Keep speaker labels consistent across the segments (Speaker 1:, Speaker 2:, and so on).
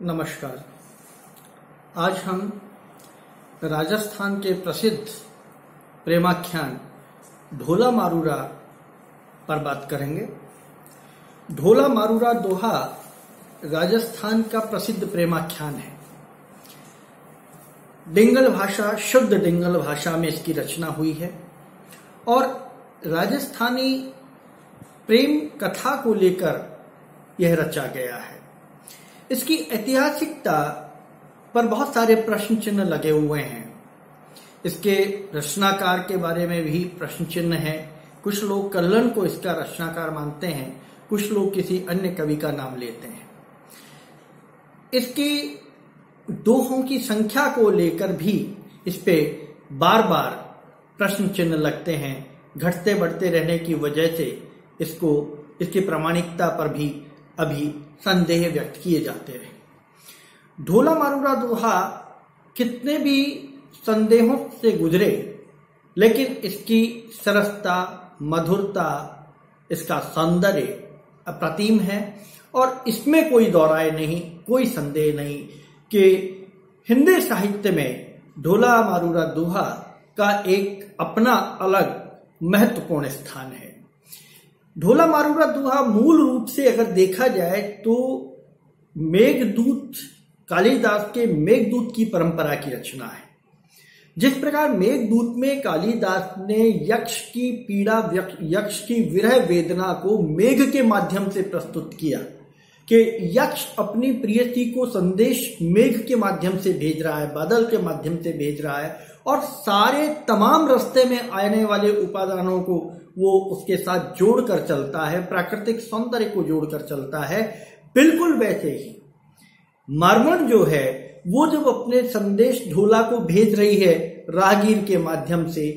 Speaker 1: नमस्कार। आज हम राजस्थान के प्रसिद्ध प्रेमाख्यान ढोला मारूरा पर बात करेंगे। ढोला मारूरा दोहा राजस्थान का प्रसिद्ध प्रेमाख्यान है। डिंगल भाषा, शुद्ध डिंगल भाषा में इसकी रचना हुई है और राजस्थानी प्रेम कथा को लेकर यह रचा गया है। इसकी ऐतिहासिकता पर बहुत सारे प्रश्न चिन्ह लगे हुए हैं। इसके रचनाकार के बारे में भी प्रश्न चिन्ह है। कुछ लोग कल्लन को इसका रचनाकार मानते हैं, कुछ लोग किसी अन्य कवि का नाम लेते हैं। इसकी दोहों की संख्या को लेकर भी इस पे बार बार प्रश्न चिन्ह लगते हैं। घटते बढ़ते रहने की वजह से इसकी प्रामाणिकता पर भी अभी संदेह व्यक्त किए जाते हैं। ढोला मारूरा दोहा कितने भी संदेहों से गुजरे, लेकिन इसकी सरसता, मधुरता, इसका सौंदर्य अप्रतिम है और इसमें कोई दौराय नहीं, कोई संदेह नहीं कि हिंदी साहित्य में ढोला मारूरा दोहा का एक अपना अलग महत्वपूर्ण स्थान है। ढोला मारूरा दोहा मूल रूप से अगर देखा जाए तो मेघदूत, कालिदास के मेघदूत की परंपरा की रचना है। जिस प्रकार मेघदूत में कालिदास ने यक्ष की पीड़ा, यक्ष की विरह वेदना को मेघ के माध्यम से प्रस्तुत किया कि यक्ष अपनी प्रियसी को संदेश मेघ के माध्यम से भेज रहा है, बादल के माध्यम से भेज रहा है और सारे तमाम रास्ते में आने वाले उपादानों को वो उसके साथ जोड़कर चलता है, प्राकृतिक सौंदर्य को जोड़कर चलता है। बिल्कुल वैसे ही मारवण जो है वो जब अपने संदेश ढोला को भेज रही है राहगीर के माध्यम से,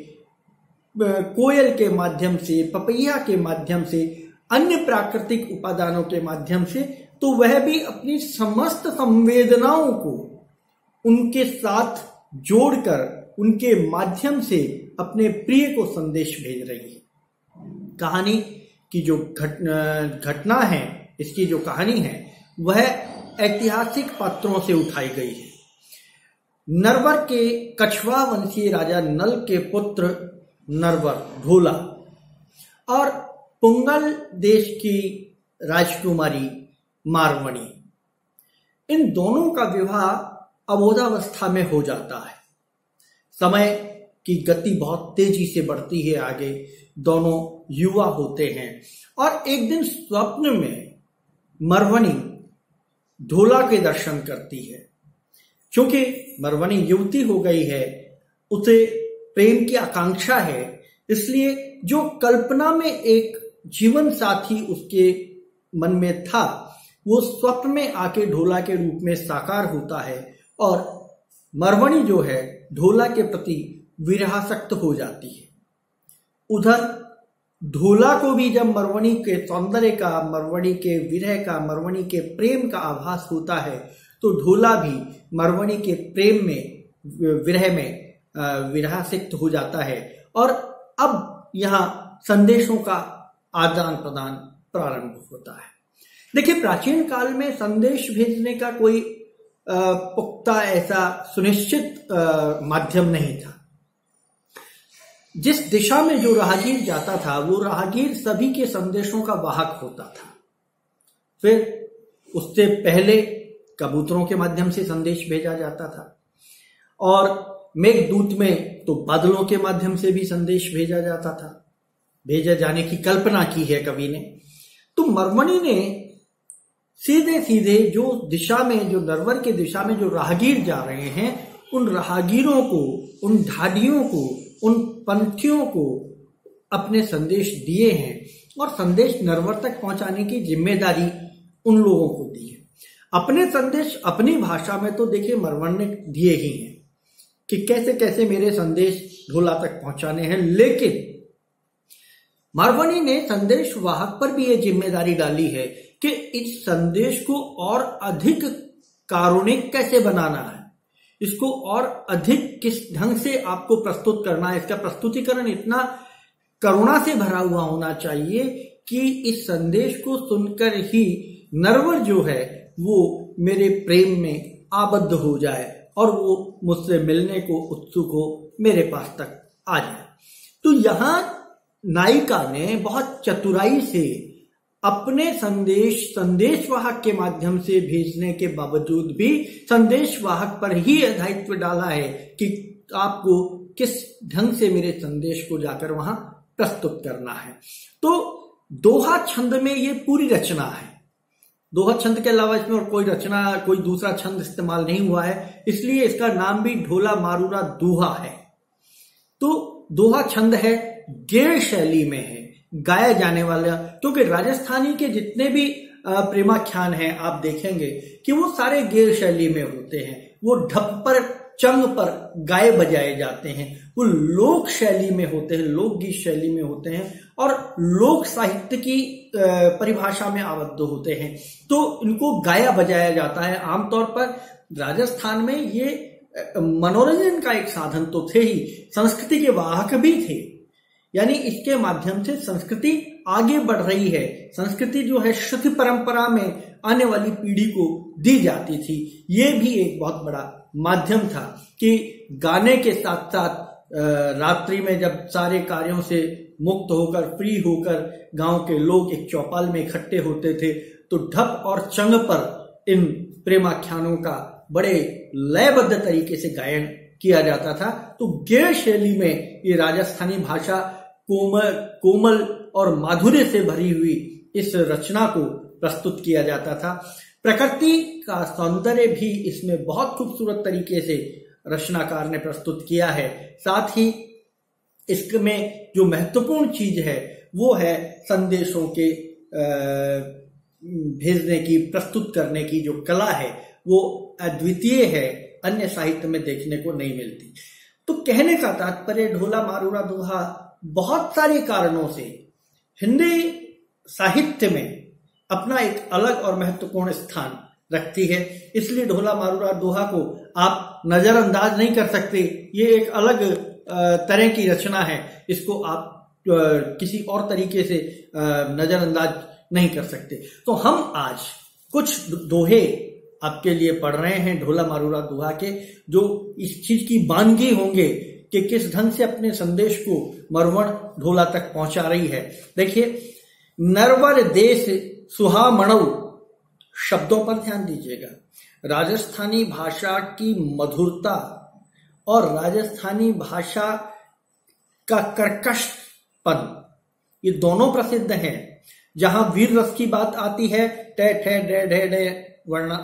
Speaker 1: कोयल के माध्यम से, पपैया के माध्यम से, अन्य प्राकृतिक उपादानों के माध्यम से, तो वह भी अपनी समस्त संवेदनाओं को उनके साथ जोड़कर उनके माध्यम से अपने प्रिय को संदेश भेज रही है। कहानी की जो घटना है, इसकी जो कहानी है वह ऐतिहासिक पात्रों से उठाई गई है। नरवर के कछवा वंशीय राजा नल के पुत्र नरवर ढोला और पुंगल देश की राजकुमारी मारवणी, इन दोनों का विवाह अबोधावस्था में हो जाता है। समय की गति बहुत तेजी से बढ़ती है आगे, दोनों युवा होते हैं और एक दिन स्वप्न में मारवणी ढोला के दर्शन करती है। क्योंकि मारवणी युवती हो गई है, उसे प्रेम की आकांक्षा है, इसलिए जो कल्पना में एक जीवन साथी उसके मन में था वो स्वप्न में आके ढोला के रूप में साकार होता है और मारवणी जो है ढोला के प्रति विरहासक्त हो जाती है। उधर ढोला को भी जब मारवणी के सौंदर्य का, मारवणी के विरह का, मारवणी के प्रेम का आभास होता है तो ढोला भी मारवणी के प्रेम में, विरह में विरहासक्त हो जाता है और अब यहाँ संदेशों का आदान प्रदान प्रारंभ होता है। देखिए, प्राचीन काल में संदेश भेजने का कोई पुख्ता ऐसा सुनिश्चित माध्यम नहीं था। जिस दिशा में जो राहगीर जाता था वो राहगीर सभी के संदेशों का वाहक होता था। फिर उससे पहले कबूतरों के माध्यम से संदेश भेजा जाता था और मेघदूत में तो बादलों के माध्यम से भी संदेश भेजा जाता था, भेजा जाने की कल्पना की है कवि ने। तो मारवणी ने सीधे सीधे जो दिशा में, जो नरवर के दिशा में जो राहगीर जा रहे हैं, उन राहगीरों को, उन ढाडियों को, उन पंथियों को अपने संदेश दिए हैं और संदेश नरवर तक पहुंचाने की जिम्मेदारी उन लोगों को दी है। अपने संदेश अपनी भाषा में तो देखिए मारवण ने दिए ही हैं कि कैसे कैसे मेरे संदेश ढोला तक पहुंचाने हैं, लेकिन मारवणी ने संदेश वाहक पर भी यह जिम्मेदारी डाली है कि इस संदेश को और अधिक कारुणिक कैसे बनाना है, इसको और अधिक किस ढंग से आपको प्रस्तुत करना है। इसका प्रस्तुतिकरण इतना करुणा से भरा हुआ होना चाहिए कि इस संदेश को सुनकर ही नरवर जो है वो मेरे प्रेम में आबद्ध हो जाए और वो मुझसे मिलने को उत्सुक हो, मेरे पास तक आ जाए। तो यहां नायिका ने बहुत चतुराई से अपने संदेशवाहक के माध्यम से भेजने के बावजूद भी संदेशवाहक पर ही दायित्व डाला है कि आपको किस ढंग से मेरे संदेश को जाकर वहां प्रस्तुत करना है। तो दोहा छंद में ये पूरी रचना है। दोहा छंद के अलावा इसमें और कोई दूसरा छंद इस्तेमाल नहीं हुआ है, इसलिए इसका नाम भी ढोला मारूरा दोहा है। तो दोहा छंद है, गेय शैली में है, गाया जाने वाला, क्योंकि राजस्थानी के जितने भी प्रेमाख्यान हैं आप देखेंगे कि वो सारे गेय शैली में होते हैं। वो ढप पर, चंग पर गाए बजाए जाते हैं, वो लोक शैली में होते हैं, लोकगीत शैली में होते हैं और लोक साहित्य की परिभाषा में आबद्ध होते हैं। तो इनको गाया बजाया जाता है। आमतौर पर राजस्थान में ये मनोरंजन का एक साधन तो थे ही, संस्कृति के वाहक भी थे। यानी इसके माध्यम से संस्कृति आगे बढ़ रही है। संस्कृति जो है श्रुति परंपरा में आने वाली पीढ़ी को दी जाती थी। ये भी एक बहुत बड़ा माध्यम था कि गाने के साथ साथ रात्रि में जब सारे कार्यों से मुक्त होकर, फ्री होकर गांव के लोग एक चौपाल में इकट्ठे होते थे, तो ढप और चंग पर इन प्रेमाख्यानों का बड़े लयबद्ध तरीके से गायन किया जाता था। तो गेय शैली में ये राजस्थानी भाषा कोमल और माधुर्य से भरी हुई इस रचना को प्रस्तुत किया जाता था। प्रकृति का सौंदर्य भी इसमें बहुत खूबसूरत तरीके से रचनाकार ने प्रस्तुत किया है। साथ ही इसमें जो महत्वपूर्ण चीज है वो है संदेशों के भेजने की, प्रस्तुत करने की जो कला है वो अद्वितीय है, अन्य साहित्य में देखने को नहीं मिलती। तो कहने का तात्पर्य, ढोला मारूरा दोहा बहुत सारे कारणों से हिंदी साहित्य में अपना एक अलग और महत्वपूर्ण स्थान रखती है। इसलिए ढोला मारूरा दोहा को आप नजरअंदाज नहीं कर सकते। ये एक अलग तरह की रचना है, इसको आप किसी और तरीके से नजरअंदाज नहीं कर सकते। तो हम आज कुछ दोहे आपके लिए पढ़ रहे हैं ढोला मारूरा दोहा के, जो इस चीज की बानगी होंगे कि किस ढंग से अपने संदेश को मरवण ढोला तक पहुंचा रही है। देखिए, नरवर देश सुहा मणव, शब्दों पर ध्यान दीजिएगा। राजस्थानी भाषा की मधुरता और राजस्थानी भाषा का कर्कशपन, ये दोनों प्रसिद्ध हैं। जहां वीर रस की बात आती है, टे ठे डे ढे डे वर्ण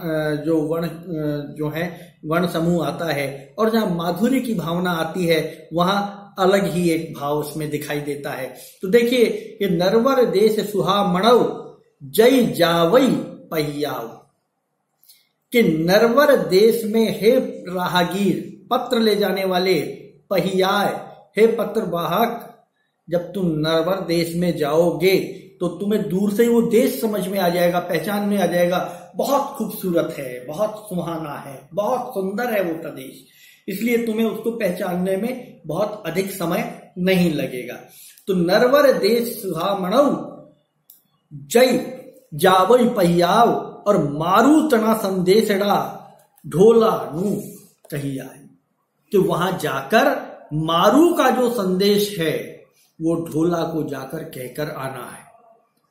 Speaker 1: जो है वर्ण समूह आता है, और जहां माधुर्य की भावना आती है वहां अलग ही एक भाव उसमें दिखाई देता है। तो देखिए, ये नरवर देश सुहा मणव जय जावई पहियाव, कि नरवर देश में हे राहगीर, पत्र ले जाने वाले, पहियाय, हे पत्र वाहक, जब तुम नरवर देश में जाओगे तो तुम्हें दूर से ही वो देश समझ में आ जाएगा, पहचान में आ जाएगा। बहुत खूबसूरत है, बहुत सुहाना है, बहुत सुंदर है वो प्रदेश, इसलिए तुम्हें उसको पहचानने में बहुत अधिक समय नहीं लगेगा। तो नरवर देश सुहामणव जय जावई पहियाव, और मारू तना संदेशड़ा ढोला नू कहिया, कि वहां जाकर मारू का जो संदेश है वो ढोला को जाकर कहकर आना है,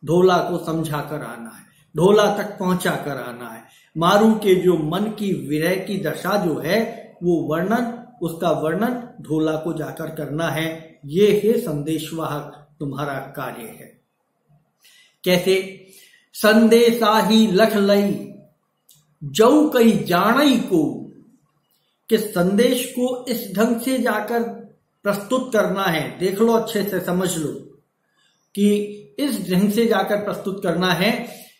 Speaker 1: ढोला को समझा कर आना है, ढोला तक पहुंचा कर आना है। मारू के जो मन की विरह की दशा जो है वो वर्णन, उसका वर्णन ढोला को जाकर करना है। ये है संदेशवाहक तुम्हारा कार्य है। कैसे? संदेशा ही लख लई जऊ कई जानई को, कि संदेश को इस ढंग से जाकर प्रस्तुत करना है। देख लो, अच्छे से समझ लो कि इस ढंग से जाकर प्रस्तुत करना है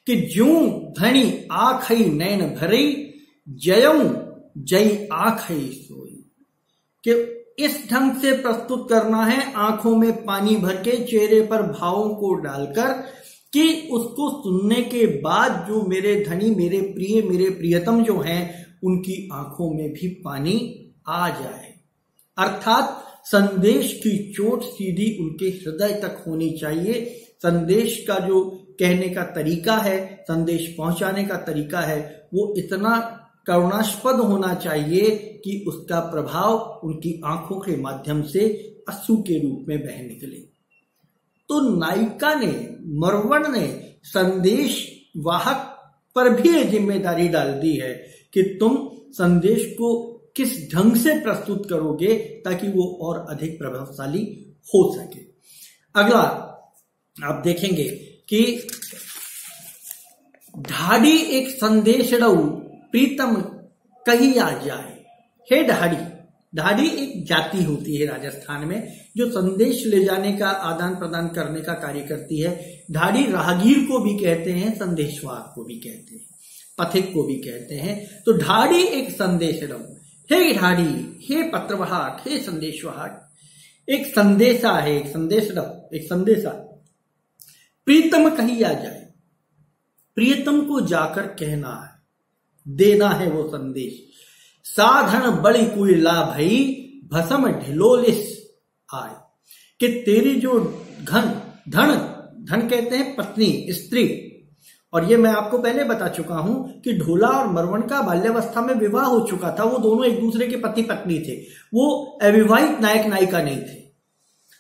Speaker 1: कि ज्यों धनी आखई नैन भरी जयऊ जय आखई सोई, कि इस ढंग से प्रस्तुत करना है, आंखों में पानी भर के, चेहरे पर भावों को डालकर, कि उसको सुनने के बाद जो मेरे धनी, मेरे प्रिय, मेरे प्रियतम जो हैं, उनकी आंखों में भी पानी आ जाए। अर्थात संदेश की चोट सीधी उनके हृदय तक होनी चाहिए। संदेश का जो कहने का तरीका है, संदेश पहुंचाने का तरीका है, वो इतना करुणास्पद होना चाहिए कि उसका प्रभाव उनकी आंखों के माध्यम से अश्रु के रूप में बह निकले। तो नायिका ने, मरवण ने संदेश वाहक पर भी ये जिम्मेदारी डाल दी है कि तुम संदेश को किस ढंग से प्रस्तुत करोगे ताकि वो और अधिक प्रभावशाली हो सके। अगला आप देखेंगे कि ढाडी एक संदेश रऊ प्रीतम कही आ जाए। हे ढाडी, ढाडी एक जाति होती है राजस्थान में जो संदेश ले जाने का, आदान प्रदान करने का कार्य करती है। ढाडी राहगीर को भी कहते हैं, संदेशवाहक को भी कहते हैं, पथिक को भी कहते हैं। तो ढाडी एक संदेश रऊ, हे ढाडी, हे पत्रवाहक, हे संदेशवाहक, एक संदेशा है, एक संदेश रऊ, एक संदेशा। प्रीतम कही आ जाए, प्रियतम को जाकर कहना है, देना है वो संदेश। साधन बड़ी कुइला भई भसम ढिलोलिस आए, कि तेरी जो धन कहते हैं पत्नी, स्त्री। और ये मैं आपको पहले बता चुका हूं कि ढोला और मरवण का बाल्यावस्था में विवाह हो चुका था। वो दोनों एक दूसरे के पति पत्नी थे, वो अविवाहित नायक नायिका नहीं थे,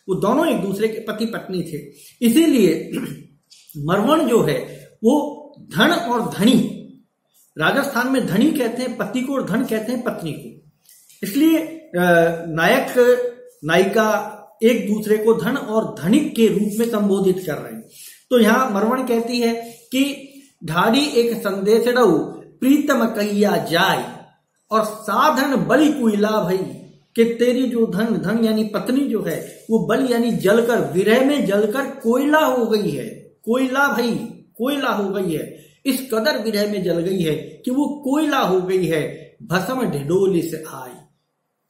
Speaker 1: वो दोनों एक दूसरे के पति पत्नी थे। इसीलिए मरवण जो है वो धन और धनी, राजस्थान में धनी कहते हैं पति को और धन कहते हैं पत्नी को। इसलिए नायक नायिका एक दूसरे को धन और धनिक के रूप में संबोधित कर रहे हैं। तो यहां मरवण कहती है कि ढाडी एक संदेश रऊ प्रीतम कहिया जाय, और साधन बलि कुइला भई, कि तेरी जो धन यानी पत्नी जो है वो बल यानी जलकर, विरह में जलकर कोयला हो गई है। कोयला भाई, कोयला हो गई है, इस कदर विरह में जल गई है कि वो कोयला हो गई है। भस्म ढिडोली से आई,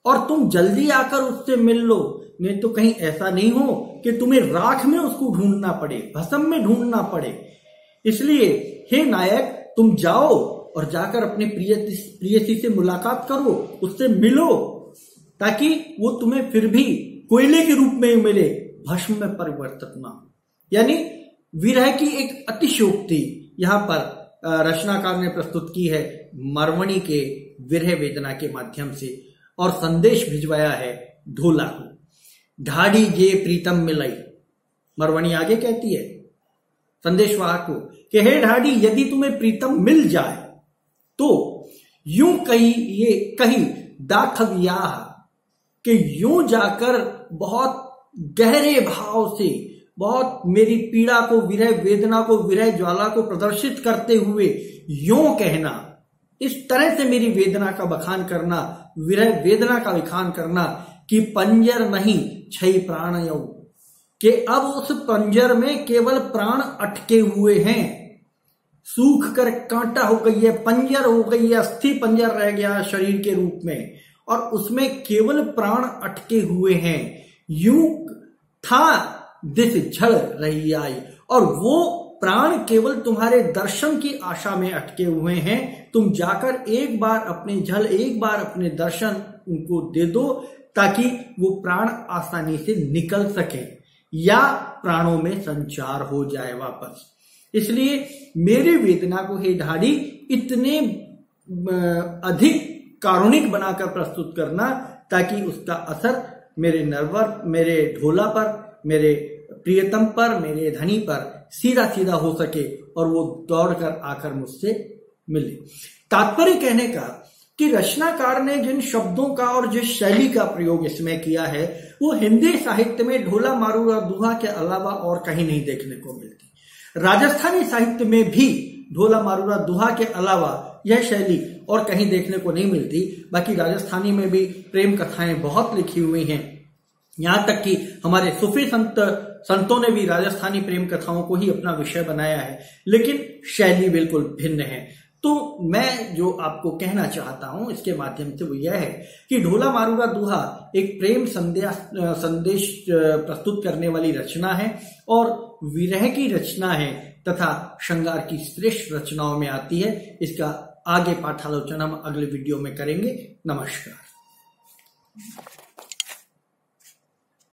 Speaker 1: और तुम जल्दी आकर उससे मिल लो, नहीं तो कहीं ऐसा नहीं हो कि तुम्हें राख में उसको ढूंढना पड़े, भस्म में ढूंढना पड़े। इसलिए हे नायक, तुम जाओ और जाकर अपने प्रियसी से मुलाकात करो, उससे मिलो, ताकि वो तुम्हें फिर भी कोयले के रूप में मिले, भस्म में परिवर्तित ना हो। यानी विरह की एक अतिशयोक्ति यहां पर रचनाकार ने प्रस्तुत की है मरवणी के विरह वेदना के माध्यम से, और संदेश भिजवाया है ढोला को। ढाडी जे प्रीतम मिलई, मरवणी आगे कहती है संदेशवाहक को कि हे ढाडी, यदि तुम्हें प्रीतम मिल जाए तो यूं कही दाखव याह, कि यूं जाकर बहुत गहरे भाव से, बहुत मेरी पीड़ा को, विरह वेदना को, विरह ज्वाला को प्रदर्शित करते हुए यूं कहना, इस तरह से मेरी वेदना का बखान करना, विरह वेदना का विखान करना कि पंजर नहीं छई प्राण यौ, कि अब उस पंजर में केवल प्राण अटके हुए हैं, सूख कर कांटा हो गई है, पंजर हो गई है, अस्थि पंजर रह गया शरीर के रूप में, और उसमें केवल प्राण अटके हुए हैं। यूं था दिस झड़ रही आई, और वो प्राण केवल तुम्हारे दर्शन की आशा में अटके हुए हैं। तुम जाकर एक बार अपने झल, एक बार अपने दर्शन उनको दे दो, ताकि वो प्राण आसानी से निकल सके या प्राणों में संचार हो जाए वापस। इसलिए मेरी वेदना को हे ढाडी इतने अधिक कारुणिक बनाकर प्रस्तुत करना, ताकि उसका असर मेरे नरवर, मेरे ढोला पर, मेरे प्रियतम पर, मेरे धनी पर सीधा सीधा हो सके, और वो दौड़कर आकर मुझसे मिले। तात्पर्य कहने का कि रचनाकार ने जिन शब्दों का और जिस शैली का प्रयोग इसमें किया है, वो हिंदी साहित्य में ढोला मारूरा दुहा के अलावा और कहीं नहीं देखने को मिलती। राजस्थानी साहित्य में भी ढोला मारूरा दुहा के अलावा यह शैली और कहीं देखने को नहीं मिलती। बाकी राजस्थानी में भी प्रेम कथाएं बहुत लिखी हुई हैं, यहां तक कि हमारे सूफी संतों ने भी राजस्थानी प्रेम कथाओं को ही अपना विषय बनाया है, लेकिन शैली बिल्कुल भिन्न है। तो मैं जो आपको कहना चाहता हूं इसके माध्यम से वो यह है कि ढोला मारूरा दुहा एक प्रेम संदेश प्रस्तुत करने वाली रचना है, और विरह की रचना है तथा श्रृंगार की श्रेष्ठ रचनाओं में आती है। इसका आगे पाठालोचन हम अगले वीडियो में करेंगे। नमस्कार।